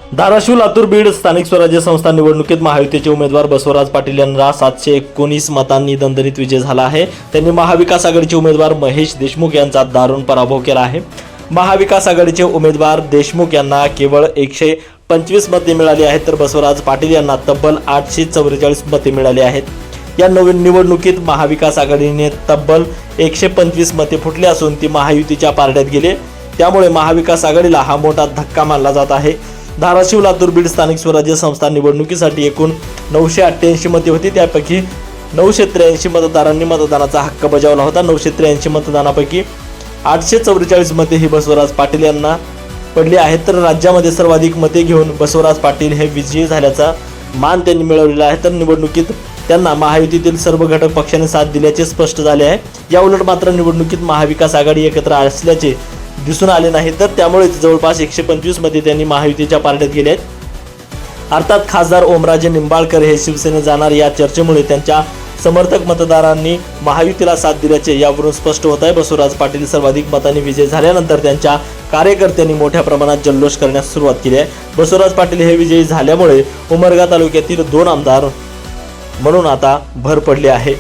धाराशिव, लातूर, बीड स्थानिक स्वराज्य संस्था निवडणुकीत महायुतीचे उमेदवार बसवराज पाटील यांना 719 मतांनी दणदणीत विजय झाला आहे। त्यांनी महाविकास आघाडीचे उमेदवार महेश देशमुख यांचा दारुण पराभव केला आहे। महाविकास आघाडीचे उमेदवार देशमुख यांना केवळ 125 मते मिळाली आहेत, तर बसवराज पाटील यांना तब्बल 844 मते मिळाली आहेत। या नवीन निवडणुकीत महाविकास आघाडीने तब्बल 125 मते फुटली असून ती महायुतीच्या पारड्यात गेले, त्यामुळे महाविकास आघाडीला हा मोठा धक्का मानला जात आहे। धाराशिव, लातूर, बीड स्थानिक स्वराज्य संस्था निवडणुकीसाठी एकूण 988 मते होती, त्यापैकी 983 मतदारांनी मतदानाचा हक्क बजावला होता। 983 मतदानापैकी 844 मते ही बसवराज पाटील यांना पडली आहेत, तर राज्यामध्ये सर्वाधिक मते घेऊन बसवराज पाटील हे विजयी झाल्याचा मान त्यांनी मिळवलेला आहे। तर निवडणुकीत त्यांना महायुतीतील सर्व घटक पक्षांनी साथ दिल्याचे स्पष्ट झाले आहे। या उलट मात्र निवडणुकीत महाविकास आघाडी एकत्र असल्याचे दिसून आले नाही, तर त्यामुळे जवळपास 125 मते त्यांनी महायुतीच्या पारड्यात गेले आहेत। अर्थात खासदार ओमराजे निंबाळकर हे शिवसेनेत जाणार या चर्चेमुळे त्यांच्या समर्थक मतदारांनी महायुतीला साथ दिल्याचे यावरून स्पष्ट होत आहे। बसवराज पाटील सर्वाधिक मतांनी विजय झाल्यानंतर त्यांच्या कार्यकर्त्यांनी मोठ्या प्रमाणात जल्लोष करण्यास सुरुवात केली आहे। बसवराज पाटील हे विजयी झाल्यामुळे उमरगा तालुक्यातील 2 आमदार म्हणून आता भर पडली आहे।